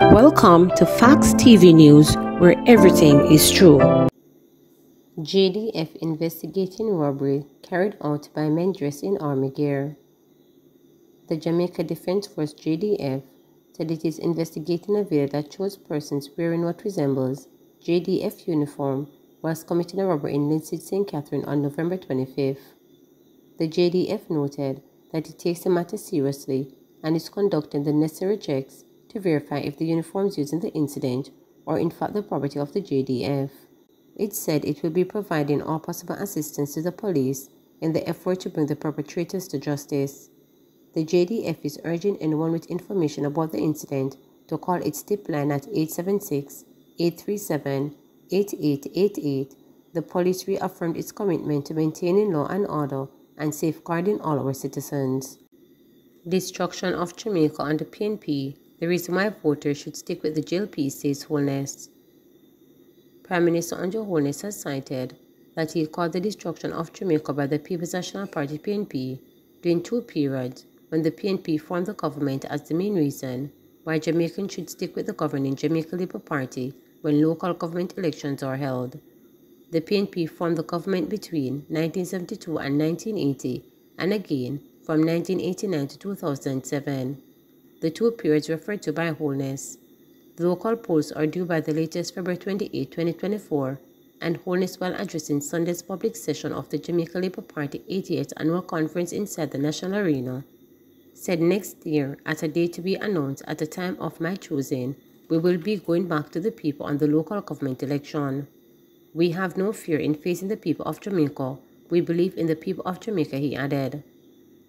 Welcome to Facts TV News, where everything is true. JDF investigating robbery carried out by men dressed in army gear. The Jamaica Defense Force JDF said it is investigating a video that shows persons wearing what resembles JDF uniform whilst committing a robbery in Lindsay, St. Catherine on November 25th. The JDF noted that it takes the matter seriously and is conducting the necessary checks to verify if the uniforms used in the incident are in fact the property of the JDF. It said it will be providing all possible assistance to the police in the effort to bring the perpetrators to justice. The JDF is urging anyone with information about the incident to call its tip line at 876-837-8888. The police reaffirmed its commitment to maintaining law and order and safeguarding all our citizens. Destruction of Jamaica on the PNP. The reason why voters should stick with the JLP, says Holness. Prime Minister Andrew Holness has cited that he called the destruction of Jamaica by the People's National Party PNP during two periods when the PNP formed the government as the main reason why Jamaicans should stick with the governing Jamaica Labour Party when local government elections are held. The PNP formed the government between 1972 and 1980 and again from 1989 to 2007. The two periods referred to by Holness. The local polls are due by the latest February 28, 2024, and Holness, while addressing Sunday's public session of the Jamaica Labour Party 88th Annual Conference inside the National Arena, said next year, at a date to be announced at the time of my choosing, we will be going back to the people on the local government election. We have no fear in facing the people of Jamaica. We believe in the people of Jamaica, he added.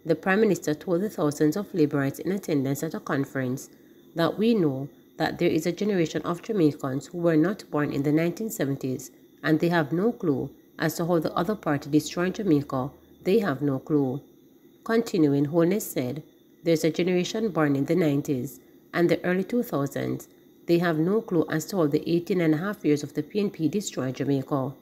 The Prime Minister told the thousands of Labourites in attendance at a conference that we know that there is a generation of Jamaicans who were not born in the 1970s and they have no clue as to how the other party destroyed Jamaica. They have no clue. Continuing, Holness said, there's a generation born in the 90s and the early 2000s. They have no clue as to how the 18 and a half years of the PNP destroyed Jamaica.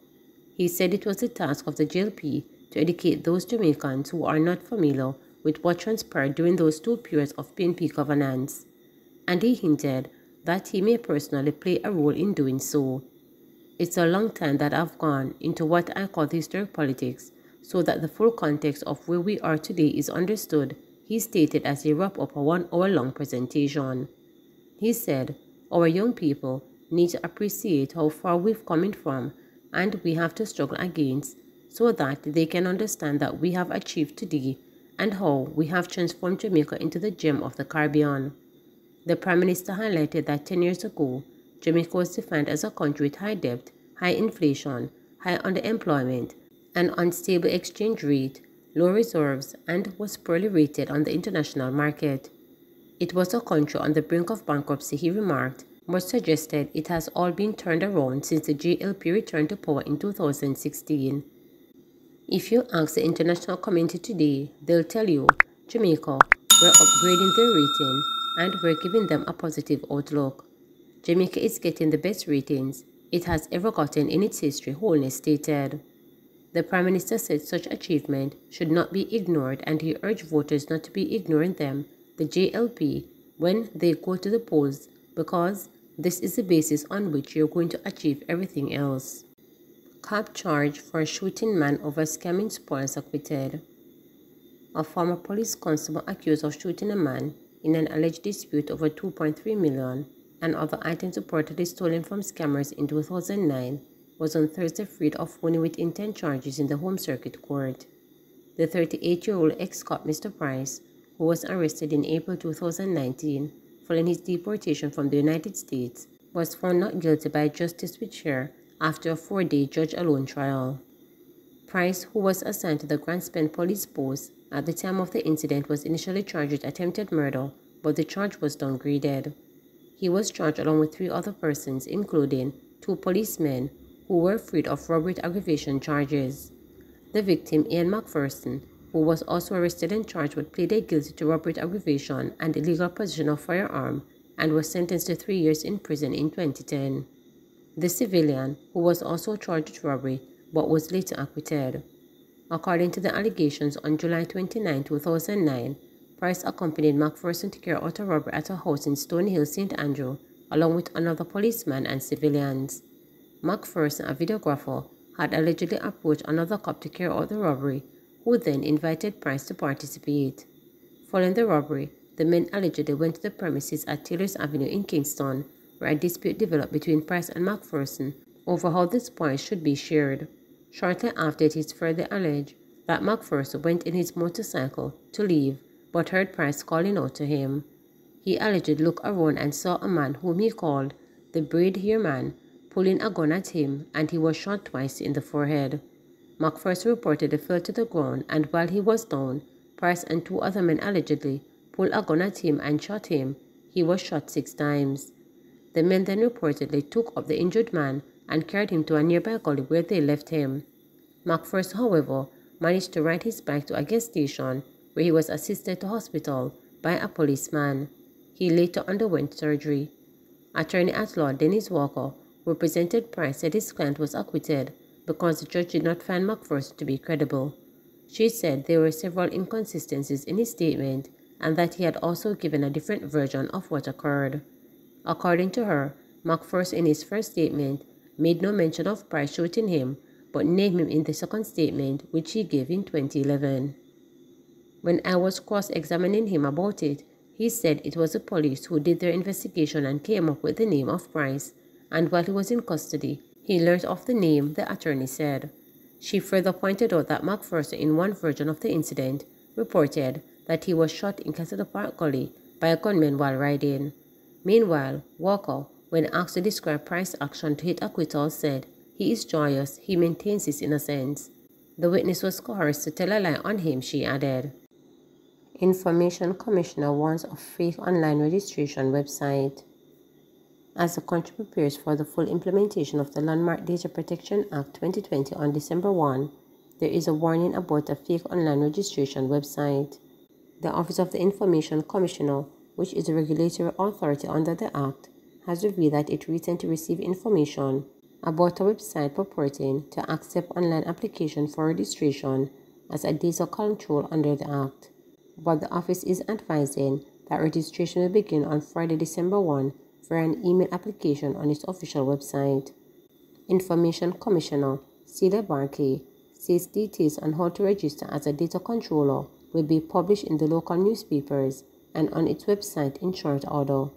He said it was the task of the JLP to educate those Jamaicans who are not familiar with what transpired during those two periods of PNP governance, and he hinted that he may personally play a role in doing so. It's a long time that I've gone into what I call the historic politics so that the full context of where we are today is understood, he stated as he wrapped up a 1 hour-long presentation. He said, our young people need to appreciate how far we've come from and we have to struggle against so that they can understand that we have achieved today and how we have transformed Jamaica into the gem of the Caribbean. The Prime Minister highlighted that 10 years ago, Jamaica was defined as a country with high debt, high inflation, high underemployment, an unstable exchange rate, low reserves, and was poorly rated on the international market. It was a country on the brink of bankruptcy, he remarked, but suggested it has all been turned around since the JLP returned to power in 2016. If you ask the international community today, they'll tell you, Jamaica, we're upgrading their rating and we're giving them a positive outlook. Jamaica is getting the best ratings it has ever gotten in its history, Holness stated. The Prime Minister said such achievement should not be ignored and he urged voters not to be ignoring them, the JLP, when they go to the polls because this is the basis on which you're going to achieve everything else. Cop charged for shooting man over scamming spoils acquitted. A former police constable accused of shooting a man in an alleged dispute over $2.3 million and other items reportedly stolen from scammers in 2009 was on Thursday freed of felony with intent charges in the Home Circuit Court. The 38-year-old ex-cop Mr. Price, who was arrested in April 2019 following his deportation from the United States, was found not guilty by Justice Witcher after a 4-day judge-alone trial. Price, who was assigned to the Grand Spend police post at the time of the incident, was initially charged with attempted murder, but the charge was downgraded. He was charged along with 3 other persons, including 2 policemen, who were freed of robbery with aggravation charges. The victim, Ian McPherson, who was also arrested and charged with pleaded guilty to robbery with aggravation and illegal possession of firearm, and was sentenced to 3 years in prison in 2010. The civilian, who was also charged with robbery but was later acquitted. According to the allegations, on July 29, 2009, Price accompanied McPherson to carry out a robbery at a house in Stony Hill, St. Andrew, along with another policeman and civilians. McPherson, a videographer, had allegedly approached another cop to carry out the robbery, who then invited Price to participate. Following the robbery, the men allegedly went to the premises at Taylor's Avenue in Kingston, where a dispute developed between Price and McPherson over how the spoils should be shared. Shortly after, it is further alleged that McPherson went in his motorcycle to leave, but heard Price calling out to him. He allegedly looked around and saw a man whom he called the braid-hair man pulling a gun at him, and he was shot twice in the forehead. McPherson reportedly fell to the ground, and while he was down, Price and two other men allegedly pulled a gun at him and shot him. He was shot 6 times. The men then reportedly took up the injured man and carried him to a nearby gully where they left him. McPherson, however, managed to ride his bike to a gas station where he was assisted to hospital by a policeman. He later underwent surgery. Attorney at law Dennis Walker, who represented Price, said his client was acquitted because the judge did not find McPherson to be credible. She said there were several inconsistencies in his statement and that he had also given a different version of what occurred. According to her, McPherson in his first statement made no mention of Price shooting him, but named him in the second statement, which he gave in 2011. When I was cross-examining him about it, he said it was the police who did their investigation and came up with the name of Price, and while he was in custody, he learned of the name, the attorney said. She further pointed out that McPherson, in one version of the incident, reported that he was shot in Castle Park Gully by a gunman while riding. Meanwhile, Walker, when asked to describe Price's action to hit acquittal, said, "He is joyous, he maintains his innocence." The witness was coerced to tell a lie on him, she added. Information Commissioner warns of fake online registration website. As the country prepares for the full implementation of the Landmark Data Protection Act 2020 on December 1, there is a warning about a fake online registration website. The Office of the Information Commissioner, which is a regulatory authority under the Act, has revealed that it recently received information about a website purporting to accept online applications for registration as a data control under the Act. But the office is advising that registration will begin on Friday, December 1 for an email application on its official website. Information Commissioner Celia Barkley says details on how to register as a data controller will be published in the local newspapers and on its website in short order.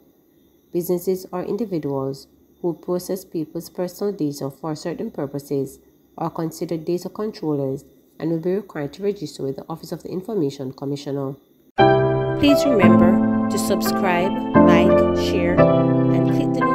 Businesses or individuals who process people's personal data for certain purposes are considered data controllers and will be required to register with the Office of the Information Commissioner. Please remember to subscribe, like, share, and click the